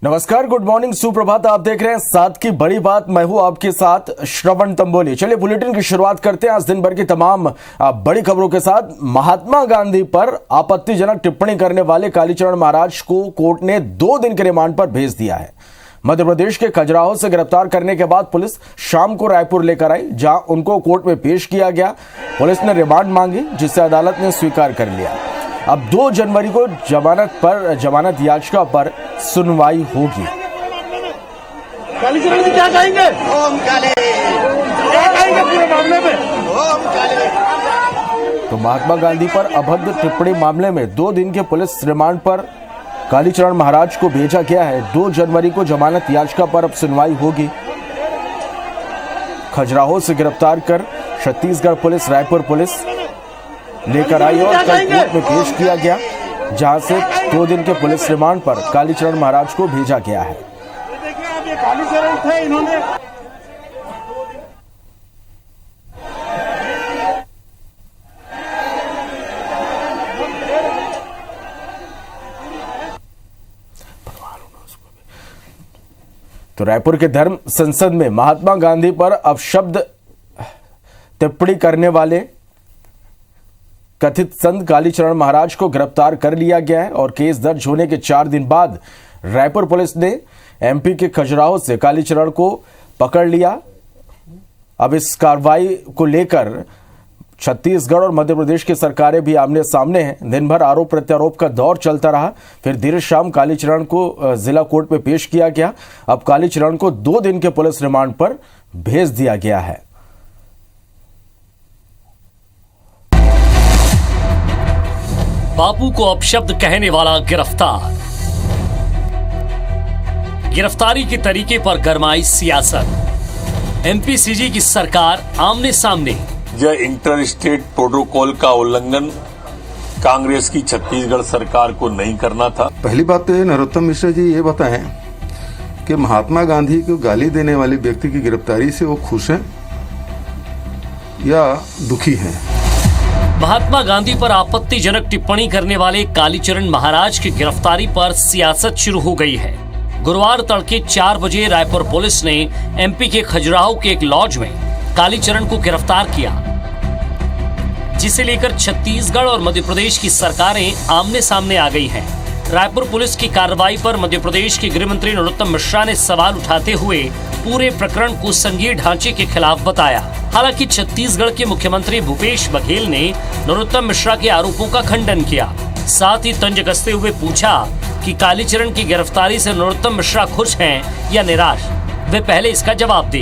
नमस्कार, good morning, सुप्रभात। आप देख रहे हैं साथ की बड़ी बात। मैं हूं आपके साथ श्रवण तंबोली। चलिए बुलेटिन की शुरुआत करते हैं आज दिन भर की तमाम बड़ी खबरों के साथ। महात्मा गांधी पर आपत्तिजनक टिप्पणी करने वाले कालीचरण महाराज को कोर्ट ने 2 दिन के रिमांड पर भेज दिया है। मध्य प्रदेश के खजुराहो से गिरफ्तार करने के बाद पुलिस शाम को रायपुर लेकर आई, जहां उनको कोर्ट में पेश किया गया। पुलिस ने रिमांड मांगी, जिसे अदालत ने स्वीकार कर लिया। अब 2 जनवरी को जमानत याचिका पर सुनवाई होगी। कालीचरण जी क्या कहेंगे? ओम काले। क्या कहेंगे पूरे मामले में? ओम काले। तो महात्मा गांधी पर अभद्र टिप्पणी मामले में 2 दिन के पुलिस रिमांड पर कालीचरण महाराज को भेजा गया है। 2 जनवरी को जमानत याचिका पर अब सुनवाई होगी। खजुराहो से गिरफ्तार कर छत्तीसगढ़ पुलिस रायपुर पुलिस लेकर आई और कल कोर्ट में पेश किया गया, जहां से 2 दिन के पुलिस रिमांड पर कालीचरण महाराज को भेजा गया है। देखिए, आप ये कालीचरण थे, इन्होंने तो रायपुर के धर्म संसद में महात्मा गांधी पर अपशब्द टिप्पणी करने वाले कथित संत कालीचरण महाराज को गिरफ्तार कर लिया गया है और केस दर्ज होने के 4 दिन बाद रायपुर पुलिस ने एमपी के खजुराहो से कालीचरण को पकड़ लिया। अब इस कार्रवाई को लेकर छत्तीसगढ़ और मध्य प्रदेश की सरकारें भी आमने सामने हैं। दिन भर आरोप प्रत्यारोप का दौर चलता रहा, फिर देर शाम कालीचरण को जिला कोर्ट में पेश किया गया। अब कालीचरण को 2 दिन के पुलिस रिमांड पर भेज दिया गया है। बापू को अपशब्द कहने वाला गिरफ्तार। गिरफ्तारी के तरीके पर गरमाई सियासत। एमपी सीजी की सरकार आमने सामने। यह इंटर स्टेट प्रोटोकॉल का उल्लंघन कांग्रेस की छत्तीसगढ़ सरकार को नहीं करना था। पहली बात तो नरोत्तम मिश्रा जी ये बताएं कि महात्मा गांधी को गाली देने वाले व्यक्ति की गिरफ्तारी से वो खुश हैं या दुखी हैं? महात्मा गांधी पर आपत्तिजनक टिप्पणी करने वाले कालीचरण महाराज की गिरफ्तारी पर सियासत शुरू हो गई है। गुरुवार तड़के 4 बजे रायपुर पुलिस ने एमपी के खजुराहो के एक लॉज में कालीचरण को गिरफ्तार किया, जिसे लेकर छत्तीसगढ़ और मध्य प्रदेश की सरकारें आमने सामने आ गई हैं। रायपुर पुलिस की कार्रवाई पर मध्य प्रदेश के गृह मंत्री नरोत्तम मिश्रा ने सवाल उठाते हुए पूरे प्रकरण को संघीय ढांचे के खिलाफ बताया। हालांकि छत्तीसगढ़ के मुख्यमंत्री भूपेश बघेल ने नरोत्तम मिश्रा के आरोपों का खंडन किया। साथ ही तंज कसते हुए पूछा कि कालीचरण की गिरफ्तारी से नरोत्तम मिश्रा खुश हैं या निराश। वे पहले इसका जवाब दें।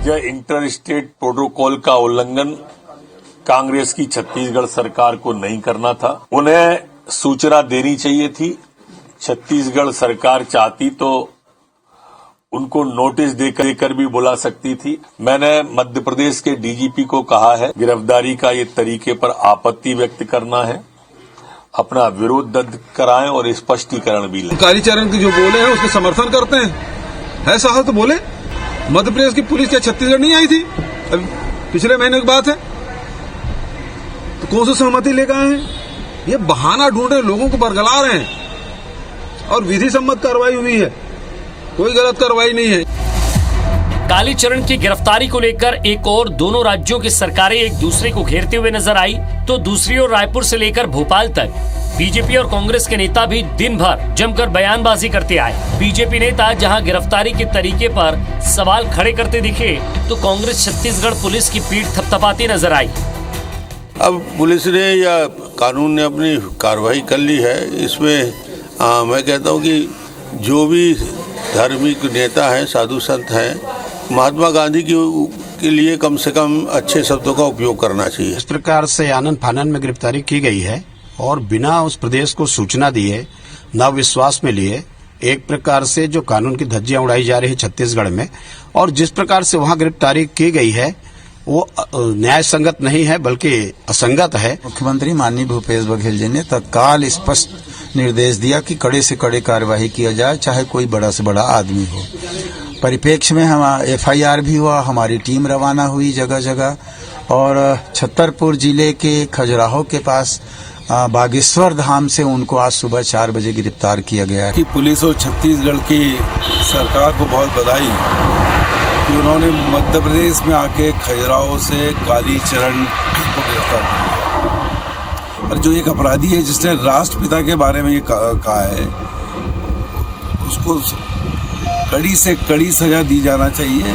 यह इंटर स्टेट प्रोटोकॉल का उल्लंघन कांग्रेस की छत्तीसगढ़ सरकार को नहीं करना था। उन्हें सूचना देनी चाहिए थी। छत्तीसगढ़ सरकार चाहती तो उनको नोटिस देकर भी बुला सकती थी। मैंने मध्य प्रदेश के डीजीपी को कहा है, गिरफ्तारी का ये तरीके पर आपत्ति व्यक्त करना है, अपना विरोध दर्ज कराएं और स्पष्टीकरण भी लें। कालीचरण की जो बोले हैं उसके समर्थन करते हैं, है साहब तो बोले। मध्य प्रदेश की पुलिस क्या छत्तीसगढ़ नहीं आई थी? अभी पिछले महीने की बात है, तो कौन सी सहमति लेकर आए हैं? ये बहाना ढूंढ रहे, लोगों को बरगला रहे हैं और विधि सम्मत कार्रवाई हुई है, कोई गलत कार्रवाई नहीं है। कालीचरण की गिरफ्तारी को लेकर एक और दोनों राज्यों की सरकारें एक दूसरे को घेरते हुए नजर आई, तो दूसरी ओर रायपुर से लेकर भोपाल तक बीजेपी और कांग्रेस के नेता भी दिन भर जमकर बयानबाजी करते आए। बीजेपी नेता जहां गिरफ्तारी के तरीके पर सवाल खड़े करते दिखे, तो कांग्रेस छत्तीसगढ़ पुलिस की पीठ थपथपाती नजर आई। अब पुलिस ने या कानून ने अपनी कार्रवाई कर ली है। इसमें मैं कहता हूँ कि जो भी धार्मिक नेता हैं, साधु संत हैं, महात्मा गांधी के लिए कम से कम अच्छे शब्दों का उपयोग करना चाहिए। इस प्रकार से आनन फानन में गिरफ्तारी की गई है और बिना उस प्रदेश को सूचना दिए, न विश्वास में लिए, एक प्रकार से जो कानून की धज्जियां उड़ाई जा रही है छत्तीसगढ़ में, और जिस प्रकार से वहां गिरफ्तारी की गई है वो न्याय संगत नहीं है बल्कि असंगत है। मुख्यमंत्री माननीय भूपेश बघेल जी ने तत्काल स्पष्ट निर्देश दिया कि कड़े से कड़े कार्यवाही किया जाए, चाहे कोई बड़ा से बड़ा आदमी हो। परिप्रेक्ष्य में हम FIR भी हुआ, हमारी टीम रवाना हुई जगह जगह, और छतरपुर जिले के खजुराहो के पास बागेश्वर धाम से उनको आज सुबह 4 बजे गिरफ्तार किया गया है। कि पुलिस और छत्तीसगढ़ की सरकार को बहुत बधाई कि उन्होंने मध्य प्रदेश में आके खजुराहो से कालीचरण को गिरफ्तार किया। और जो एक अपराधी है जिसने राष्ट्रपिता के बारे में ये कहा है, उसको कड़ी से कड़ी सजा दी जाना चाहिए।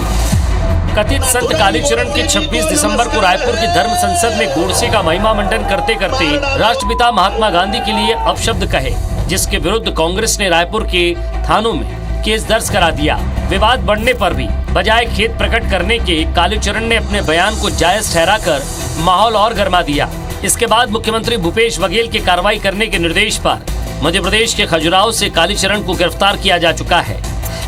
कथित संत कालीचरण के 26 दिसंबर को रायपुर की धर्म संसद में गोडसे का महिमा मंडन करते करते राष्ट्रपिता महात्मा गांधी के लिए अपशब्द कहे, जिसके विरुद्ध कांग्रेस ने रायपुर के थानों में केस दर्ज करा दिया। विवाद बढ़ने पर भी बजाय खेद प्रकट करने के कालीचरण ने अपने बयान को जायज ठहराकर माहौल और गर्मा दिया। इसके बाद मुख्यमंत्री भूपेश बघेल के कार्रवाई करने के निर्देश पर मध्य प्रदेश के खजुराहो से कालीचरण को गिरफ्तार किया जा चुका है,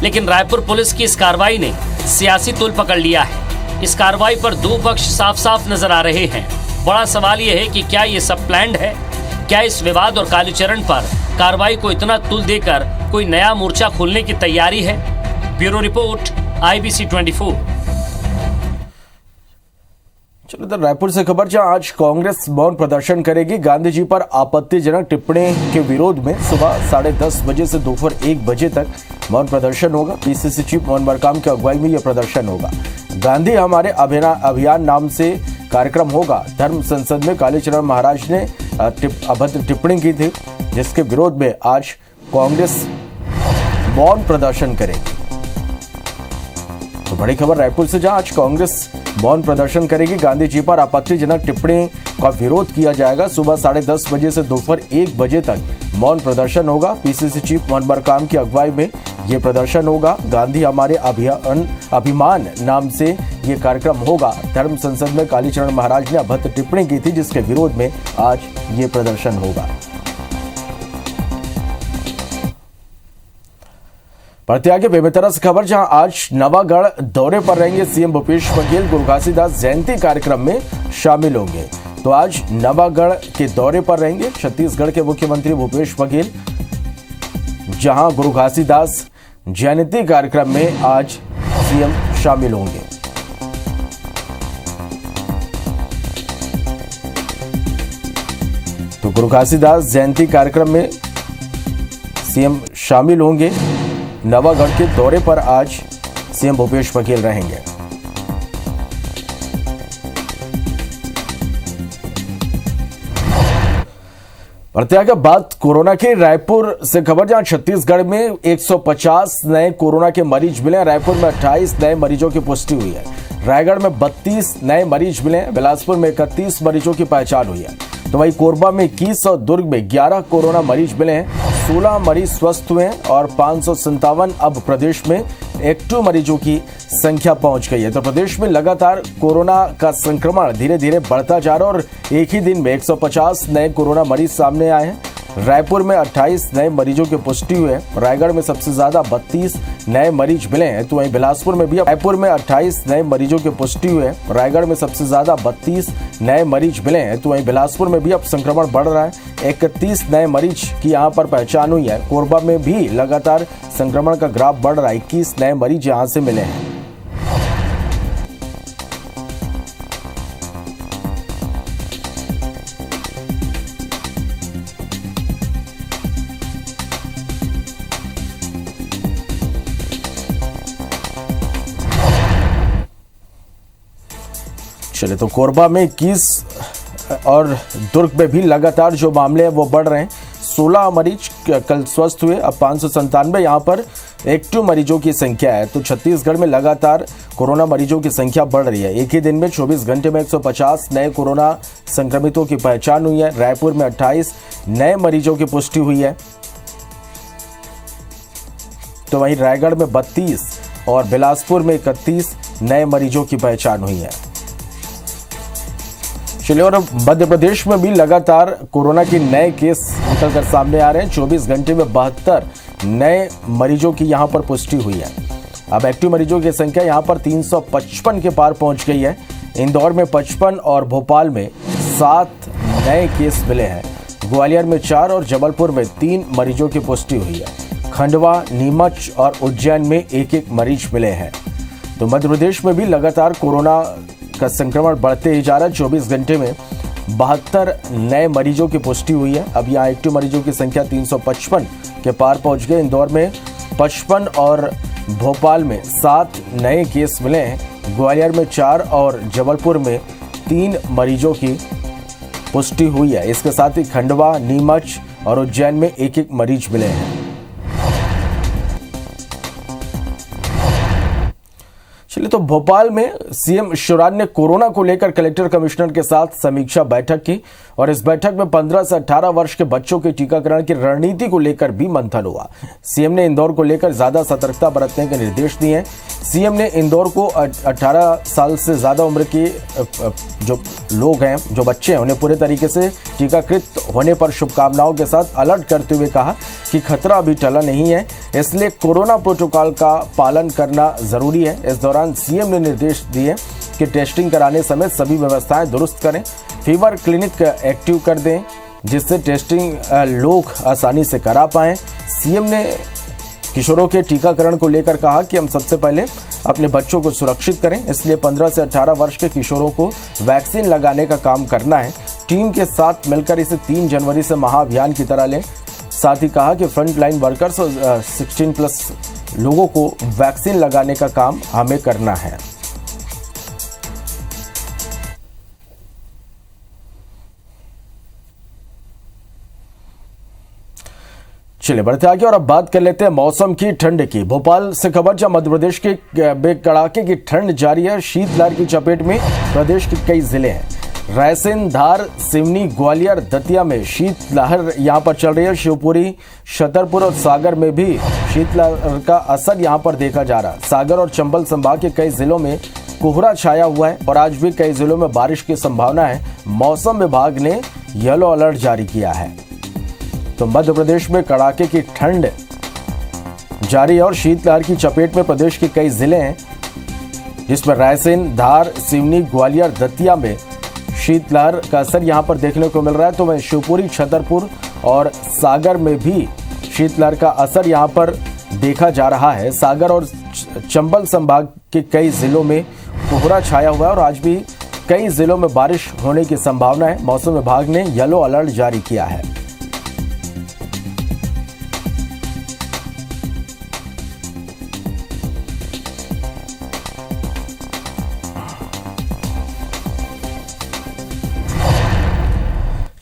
लेकिन रायपुर पुलिस की इस कार्रवाई ने सियासी तूल पकड़ लिया है। इस कार्रवाई पर दो पक्ष साफ साफ नजर आ रहे हैं। बड़ा सवाल यह है कि क्या ये सब प्लान्ड है? क्या इस विवाद और कालीचरण पर कार्रवाई को इतना तूल देकर कोई नया मोर्चा खोलने की तैयारी है? Bureau report, IBC 24। चलो इधर रायपुर से खबर, जहां आज कांग्रेस मौन प्रदर्शन करेगी। गांधी जी पर आपत्तिजनक टिप्पणी के विरोध में सुबह 10:30 बजे से दोपहर 1 बजे तक मौन प्रदर्शन होगा। PCC चीफ मोहन मरकाम की अगुवाई में यह प्रदर्शन होगा। गांधी हमारे अभियान नाम से कार्यक्रम होगा। धर्म संसद में कालीचरण महाराज ने अभद्र टिप्पणी की थी, जिसके विरोध में आज कांग्रेस मौन प्रदर्शन करेगी। तो बड़ी खबर रायपुर से, जहां आज कांग्रेस मौन प्रदर्शन करेगी। गांधी जी पर आपत्तिजनक टिप्पणी का विरोध किया जाएगा। सुबह 10:30 बजे से दोपहर 1 बजे तक मौन प्रदर्शन होगा। PCC चीफ मोहन मरकाम की अगुवाई में ये प्रदर्शन होगा। गांधी हमारे अभिमान नाम से ये कार्यक्रम होगा। धर्म संसद में कालीचरण महाराज ने अभद्र टिप्पणी की थी, जिसके विरोध में आज ये प्रदर्शन होगा। बढ़ते आगे बेमेतरा से खबर, जहां आज नवागढ़ दौरे पर रहेंगे सीएम भूपेश बघेल। गुरु घासीदास जयंती कार्यक्रम में शामिल होंगे। तो आज नवागढ़ के दौरे पर रहेंगे छत्तीसगढ़ के मुख्यमंत्री भूपेश बघेल, जहां गुरु घासीदास जयंती कार्यक्रम में आज सीएम शामिल होंगे। तो गुरु घासीदास जयंती कार्यक्रम में सीएम शामिल होंगे। नवागढ़ के दौरे पर आज सीएम भूपेश बघेल रहेंगे। बढ़ते आगे बात कोरोना के, रायपुर से खबर, जहां छत्तीसगढ़ में 150 नए कोरोना के मरीज मिले हैं। रायपुर में 28 नए मरीजों की पुष्टि हुई है। रायगढ़ में 32 नए मरीज मिले हैं। बिलासपुर में 31 मरीजों की पहचान हुई है। तो वहीं कोरबा में 21 और दुर्ग में 11 कोरोना मरीज मिले हैं। 16 मरीज स्वस्थ हुए हैं और 557 अब प्रदेश में एक्टिव मरीजों की संख्या पहुंच गई है। तो प्रदेश में लगातार कोरोना का संक्रमण धीरे धीरे बढ़ता जा रहा है और एक ही दिन में 150 नए कोरोना मरीज सामने आए हैं। रायपुर में 28 नए मरीजों की पुष्टि हुई है। रायगढ़ में सबसे ज्यादा 32 नए मरीज मिले हैं। तो वहीं बिलासपुर में भी रायपुर में 28 नए मरीजों की पुष्टि हुई है। रायगढ़ में सबसे ज्यादा 32 नए मरीज मिले हैं। तो वहीं बिलासपुर में भी अब संक्रमण बढ़ रहा है। 31 नए मरीज की यहां पर पहचान हुई है। कोरबा में भी लगातार संक्रमण का ग्राफ बढ़ रहा है। 21 नए मरीज यहां से मिले हैं। चले तो कोरबा में 21 और दुर्ग में भी लगातार जो मामले हैं वो बढ़ रहे हैं। 16 मरीज कल स्वस्थ हुए। अब 597 यहाँ पर एक्टिव मरीजों की संख्या है। तो छत्तीसगढ़ में लगातार कोरोना मरीजों की संख्या बढ़ रही है। एक ही दिन में 24 घंटे में 150 नए कोरोना संक्रमितों की पहचान हुई है। रायपुर में 28 नए मरीजों की पुष्टि हुई है। तो वहीं रायगढ़ में 32 और बिलासपुर में 31 नए मरीजों की पहचान हुई है। चलिए, और मध्य प्रदेश में भी लगातार कोरोना के नए केस निकलकर सामने आ रहे हैं। 24 घंटे में 72 नए मरीजों की यहां पर पुष्टि हुई है। अब एक्टिव मरीजों की संख्या यहां पर 355 के पार पहुंच गई है। इंदौर में 55 और भोपाल में 7 नए केस मिले हैं। ग्वालियर में 4 और जबलपुर में 3 मरीजों की पुष्टि हुई है। खंडवा, नीमच और उज्जैन में 1-1 मरीज मिले हैं। तो मध्य प्रदेश में भी लगातार कोरोना का संक्रमण बढ़ते ही जा रहा है। 24 घंटे में 72 नए मरीजों की पुष्टि हुई है। अब यहाँ एक्टिव मरीजों की संख्या 355 के पार पहुंच गई। इंदौर में 55 और भोपाल में 7 नए केस मिले हैं। ग्वालियर में 4 और जबलपुर में 3 मरीजों की पुष्टि हुई है। इसके साथ ही खंडवा, नीमच और उज्जैन में एक मरीज मिले हैं। चलिए, तो भोपाल में सीएम शिवराज ने कोरोना को लेकर कलेक्टर कमिश्नर के साथ समीक्षा बैठक की और इस बैठक में 15 से 18 वर्ष के बच्चों के टीकाकरण की रणनीति को लेकर भी मंथन हुआ। सीएम ने इंदौर को लेकर ज्यादा सतर्कता बरतने के निर्देश दिए हैं। सीएम ने इंदौर को 18 साल से ज्यादा उम्र के जो लोग हैं, जो बच्चे हैं, उन्हें पूरे तरीके से टीकाकृत होने पर शुभकामनाओं के साथ अलर्ट करते हुए कहा कि खतरा अभी टला नहीं है, इसलिए कोरोना प्रोटोकॉल का पालन करना जरूरी है। इस दौरान सीएम ने निर्देश दिए कि टेस्टिंग कराने समेत सभी व्यवस्थाएं दुरुस्त करें, फीवर क्लिनिक एक्टिव कर दें जिससे टेस्टिंग लोग आसानी से करा पाएं। सीएम ने किशोरों के टीकाकरण को लेकर कहा कि हम सबसे पहले अपने बच्चों को सुरक्षित करें, इसलिए 15 से 18 वर्ष के किशोरों को वैक्सीन लगाने का काम करना है। टीम के साथ मिलकर इसे 3 जनवरी से महाअभियान की तरह लें। साथ ही कहा कि फ्रंट लाइन वर्कर्स और 16+ लोगों को वैक्सीन लगाने का काम हमें करना है। चलिए बढ़ते आगे और अब बात कर लेते हैं मौसम की, ठंड की। भोपाल से खबर, जहां मध्य प्रदेश के कड़ाके की ठंड जारी है। शीतलहर की चपेट में प्रदेश के कई जिले हैं। रायसेन, धार, सिवनी, ग्वालियर, दतिया में शीतलहर यहां पर चल रही है। शिवपुरी, छतरपुर और सागर में भी शीतलहर का असर यहां पर देखा जा रहा है। सागर और चंबल संभाग के कई जिलों में कोहरा छाया हुआ है और आज भी कई जिलों में बारिश की संभावना है। मौसम विभाग ने येलो अलर्ट जारी किया है। तो मध्य प्रदेश में कड़ाके की ठंड जारी है और शीतलहर की चपेट में प्रदेश के कई जिले हैं, जिसमें रायसेन, धार, सिवनी, ग्वालियर, दतिया में शीतलहर का असर यहां पर देखने को मिल रहा है। तो वहीं शिवपुरी, छतरपुर और सागर में भी शीतलहर का असर यहां पर देखा जा रहा है। सागर और चंबल संभाग के कई जिलों में कोहरा छाया हुआ है और आज भी कई जिलों में बारिश होने की संभावना है। मौसम विभाग ने येलो अलर्ट जारी किया है।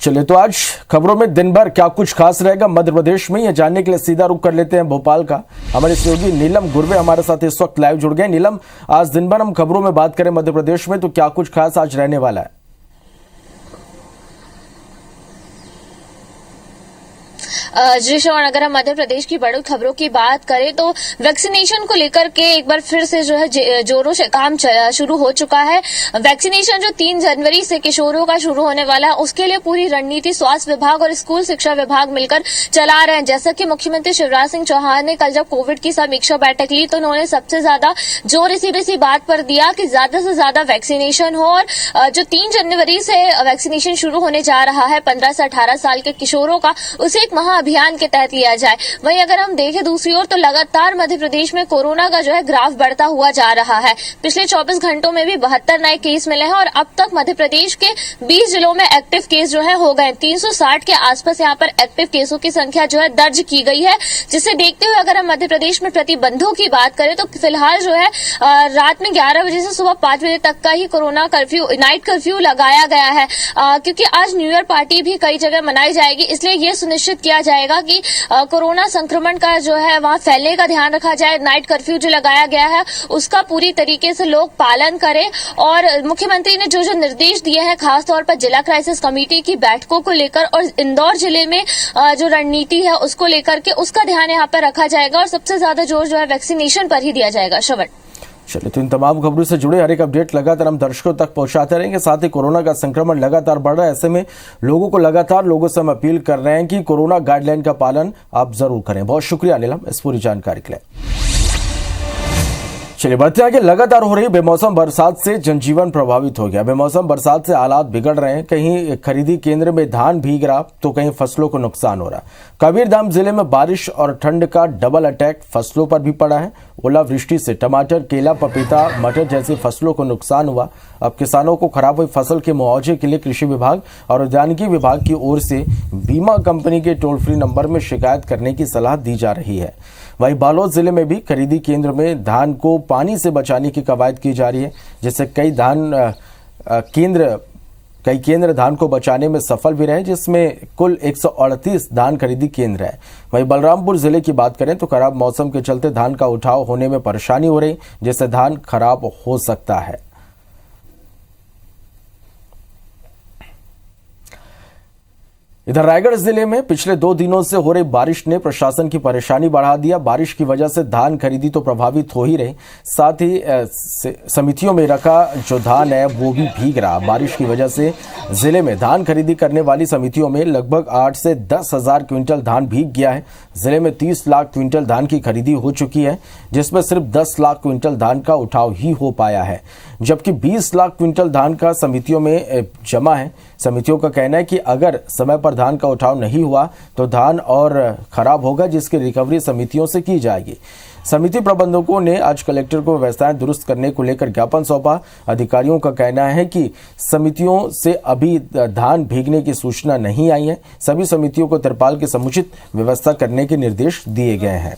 चलिए, तो आज खबरों में दिन भर क्या कुछ खास रहेगा मध्य प्रदेश में, यह जानने के लिए सीधा रुख कर लेते हैं भोपाल का। हमारे सहयोगी नीलम गुरवे हमारे साथ इस वक्त लाइव जुड़ गए। नीलम, आज दिन भर हम खबरों में बात करें मध्य प्रदेश में, तो क्या कुछ खास आज रहने वाला है? जी श्रवण, अगर हम मध्य प्रदेश की बड़ी खबरों की बात करें तो वैक्सीनेशन को लेकर के एक बार फिर से जो है जोरों से काम शुरू हो चुका है। वैक्सीनेशन जो 3 जनवरी से किशोरों का शुरू होने वाला है, उसके लिए पूरी रणनीति स्वास्थ्य विभाग और स्कूल शिक्षा विभाग मिलकर चला रहे हैं। जैसा कि मुख्यमंत्री शिवराज सिंह चौहान ने कल जब कोविड की समीक्षा बैठक ली तो उन्होंने सबसे ज्यादा जोर इसी बात पर दिया कि ज्यादा से ज्यादा वैक्सीनेशन हो और जो 3 जनवरी से वैक्सीनेशन शुरू होने जा रहा है 15 से 18 साल के किशोरों का, उसे एक अभियान के तहत लिया जाए। वहीं अगर हम देखें दूसरी ओर तो लगातार मध्य प्रदेश में कोरोना का जो है ग्राफ बढ़ता हुआ जा रहा है। पिछले 24 घंटों में भी 72 नए केस मिले हैं और अब तक मध्य प्रदेश के 20 जिलों में एक्टिव केस जो है हो गए। 360 के आसपास यहाँ पर एक्टिव केसों की संख्या जो है दर्ज की गई है, जिसे देखते हुए अगर हम मध्य प्रदेश में प्रतिबंधों की बात करें तो फिलहाल जो है रात में 11 बजे से सुबह 5 बजे तक का ही कोरोना कर्फ्यू, नाइट कर्फ्यू लगाया गया है, क्योंकि आज न्यू ईयर पार्टी भी कई जगह मनाई जाएगी। इसलिए ये सुनिश्चित किया जाएगा कि कोरोना संक्रमण का जो है वहां फैलने का ध्यान रखा जाए। नाइट कर्फ्यू जो लगाया गया है उसका पूरी तरीके से लोग पालन करें और मुख्यमंत्री ने जो निर्देश दिए हैं खासतौर पर जिला क्राइसिस कमेटी की बैठकों को लेकर और इंदौर जिले में जो रणनीति है उसको लेकर के उसका ध्यान यहाँ पर रखा जाएगा और सबसे ज्यादा जोर जो है वैक्सीनेशन पर ही दिया जाएगा। श्रवण, चलिए, तो इन तमाम खबरों से जुड़े हर एक अपडेट लगातार हम दर्शकों तक पहुंचाते रहेंगे। साथ ही कोरोना का संक्रमण लगातार बढ़ रहा है, ऐसे में लोगों से हम अपील कर रहे हैं कि कोरोना गाइडलाइन का पालन आप जरूर करें। बहुत शुक्रिया नीलम इस पूरी जानकारी के लिए। चलिए बढ़ते आगे। लगातार हो रही बेमौसम बरसात से जनजीवन प्रभावित हो गया। बेमौसम बरसात से हालात बिगड़ रहे हैं। कहीं खरीदी केंद्र में धान भीग रहा तो कहीं फसलों को नुकसान हो रहा। कबीरधाम जिले में बारिश और ठंड का डबल अटैक फसलों पर भी पड़ा है। ओलावृष्टि से टमाटर, केला, पपीता, मटर जैसी फसलों को नुकसान हुआ। अब किसानों को खराब हुई फसल के मुआवजे के लिए कृषि विभाग और उद्यानिकी विभाग की ओर से बीमा कंपनी के टोल फ्री नंबर में शिकायत करने की सलाह दी जा रही है। वहीं बालोद जिले में भी खरीदी केंद्र में धान को पानी से बचाने की कवायद की जा रही है, जिससे कई केंद्र धान को बचाने में सफल भी रहे, जिसमें कुल 138 धान खरीदी केंद्र है। वहीं बलरामपुर जिले की बात करें तो खराब मौसम के चलते धान का उठाव होने में परेशानी हो रही, जिससे धान खराब हो सकता है। इधर रायगढ़ जिले में पिछले 2 दिनों से हो रही बारिश ने प्रशासन की परेशानी बढ़ा दिया। बारिश की वजह से धान खरीदी तो प्रभावित हो ही रही, साथ ही समितियों में रखा जो धान है वो भी भीग रहा। बारिश की वजह से जिले में धान खरीदी करने वाली समितियों में लगभग 8 से 10 हजार क्विंटल धान भीग गया है। जिले में 30 लाख क्विंटल धान की खरीदी हो चुकी है, जिसमें सिर्फ 10 लाख क्विंटल धान का उठाव ही हो पाया है, जबकि 20 लाख क्विंटल धान का समितियों में जमा है। समितियों का कहना है कि अगर समय पर धान का उठाव नहीं हुआ तो धान और खराब होगा, जिसकी रिकवरी समितियों से की जाएगी। समिति प्रबंधकों ने आज कलेक्टर को व्यवस्थाएं दुरुस्त करने को लेकर ज्ञापन सौंपा। अधिकारियों का कहना है कि समितियों से अभी धान भीगने की सूचना नहीं आई है। सभी समितियों को तिरपाल की समुचित व्यवस्था करने के निर्देश दिए गए हैं।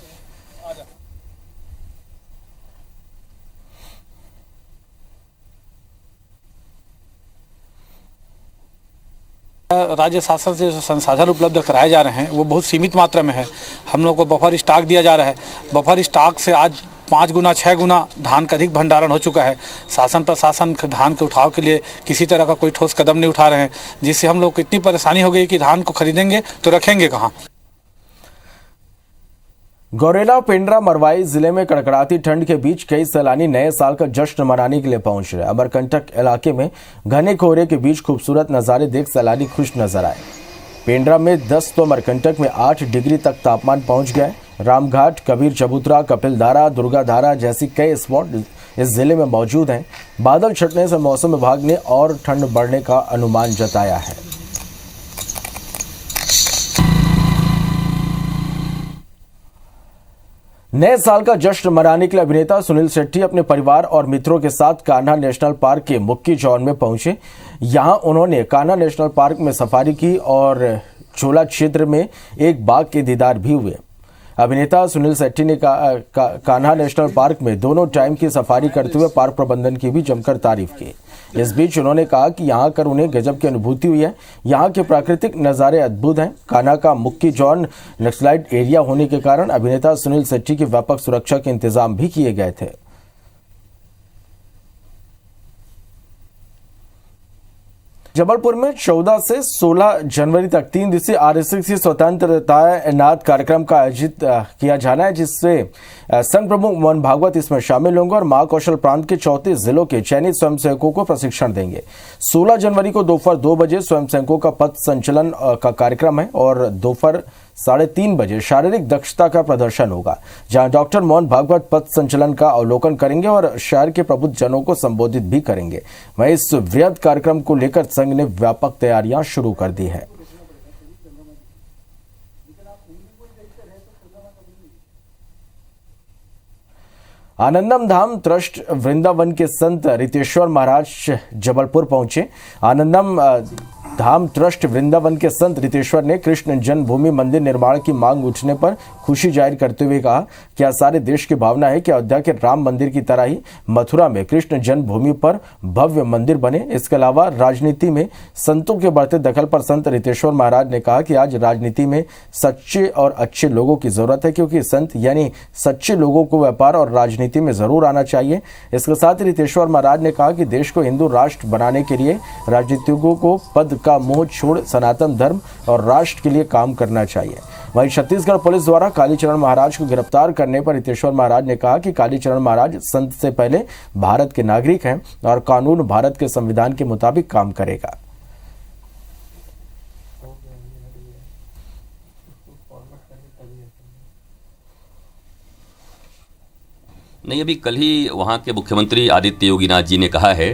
राज्य शासन से जो संसाधन उपलब्ध कराए जा रहे हैं वो बहुत सीमित मात्रा में है। हम लोग को बफर स्टॉक दिया जा रहा है। बफर स्टॉक से आज 5 गुना 6 गुना धान का अधिक भंडारण हो चुका है। शासन प्रशासन धान के उठाव के लिए किसी तरह का कोई ठोस कदम नहीं उठा रहे हैं, जिससे हम लोग को इतनी परेशानी हो गई कि धान को खरीदेंगे तो रखेंगे कहाँ। गौरेला, पेंड्रा, मरवाई जिले में कड़कड़ाती ठंड के बीच कई सैलानी नए साल का जश्न मनाने के लिए पहुंच रहे। अमरकंटक इलाके में घने कोहरे के बीच खूबसूरत नजारे देख सैलानी खुश नजर आए। पेंड्रा में 10 तो अमरकंटक में 8 डिग्री तक तापमान पहुंच गए। रामघाट, कबीर चबूतरा, कपिलधारा, दुर्गाधारा जैसी कई स्पॉट इस जिले में मौजूद हैं। बादल छटने से मौसम विभाग ने और ठंड बढ़ने का अनुमान जताया है। नए साल का जश्न मनाने के लिए अभिनेता सुनील शेट्टी अपने परिवार और मित्रों के साथ कान्हा नेशनल पार्क के मुक्की जॉन में पहुंचे। यहां उन्होंने कान्हा नेशनल पार्क में सफारी की और चोला क्षेत्र में एक बाघ के दीदार भी हुए। अभिनेता सुनील शेट्टी ने कान्हा नेशनल पार्क में दोनों टाइम की सफारी करते हुए पार्क प्रबंधन की भी जमकर तारीफ की। इस बीच उन्होंने कहा कि यहाँ आकर उन्हें गजब की अनुभूति हुई है। यहाँ के प्राकृतिक नज़ारे अद्भुत हैं। कान्हा का मुक्की जॉन नक्सलाइट एरिया होने के कारण अभिनेता सुनील शेट्टी की व्यापक सुरक्षा के इंतजाम भी किए गए थे। जबलपुर में 14 से 16 जनवरी तक 3 दिवसीय आरएसएस स्वतंत्रता नाथ कार्यक्रम का आयोजित किया जाना है, जिससे संघ प्रमुख मोहन भागवत इसमें शामिल होंगे और महाकौशल प्रांत के 34 जिलों के चयनित स्वयंसेवकों को प्रशिक्षण देंगे। 16 जनवरी को दोपहर 2 बजे स्वयंसेवकों का पथ संचलन का कार्यक्रम है और दोपहर 3:30 बजे शारीरिक दक्षता का प्रदर्शन होगा, जहां डॉक्टर मोहन भागवत पथ संचलन का अवलोकन करेंगे और शहर के प्रबुद्ध जनों को संबोधित भी करेंगे। वहीं इस वृहद कार्यक्रम को लेकर संघ ने व्यापक तैयारियां शुरू कर दी है। आनंदम धाम ट्रस्ट वृंदावन के संत रितेश्वर महाराज जबलपुर पहुंचे। आनंदम धाम ट्रस्ट वृंदावन के संत रितेश्वर ने कृष्ण जन्मभूमि मंदिर निर्माण की मांग उठने पर खुशी जाहिर करते हुए कहा कि आज सारे देश की भावना है कि अयोध्या के राम मंदिर की तरह ही मथुरा में कृष्ण जन्मभूमि पर भव्य मंदिर बने। इसके अलावा राजनीति में संतों के बढ़ते दखल पर संत रितेश्वर महाराज ने कहा कि आज राजनीति में सच्चे और अच्छे लोगों की जरूरत है, क्योंकि संत यानी सच्चे लोगों को व्यापार और राजनीति में जरूर आना चाहिए। इसके साथ ही रितेश्वर महाराज ने कहा कि देश को हिंदू राष्ट्र बनाने के लिए राजनीतिकों को पद का मोह छोड़ सनातन धर्म और राष्ट्र के लिए काम करना चाहिए। वहीं छत्तीसगढ़ पुलिस द्वारा कालीचरण महाराज को गिरफ्तार करने पर रितेश्वर महाराज ने कहा कि कालीचरण महाराज संत से पहले भारत के नागरिक हैं और कानून भारत के संविधान के मुताबिक काम करेगा। नहीं, अभी कल ही वहाँ के मुख्यमंत्री आदित्य योगीनाथ जी ने कहा है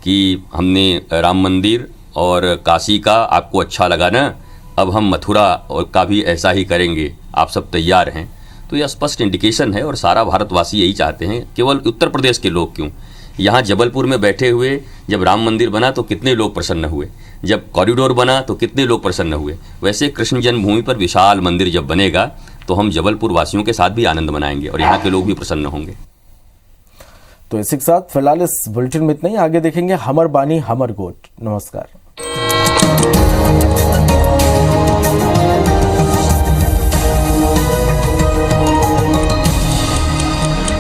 कि हमने राम मंदिर और काशी का आपको अच्छा लगा ना, अब हम मथुरा का भी ऐसा ही करेंगे, आप सब तैयार हैं। तो यह स्पष्ट इंडिकेशन है और सारा भारतवासी यही चाहते हैं। केवल उत्तर प्रदेश के लोग क्यों, यहाँ जबलपुर में बैठे हुए जब राम मंदिर बना तो कितने लोग प्रसन्न हुए, जब कॉरिडोर बना तो कितने लोग प्रसन्न हुए। वैसे कृष्ण जन्मभूमि पर विशाल मंदिर जब बनेगा तो हम जबलपुर वासियों के साथ भी आनंद मनाएंगे और यहाँ के लोग भी प्रसन्न होंगे। तो इसी के साथ फिलहाल इस बुलेटिन में इतना ही। आगे देखेंगे हमर बानी हमर गोट। नमस्कार।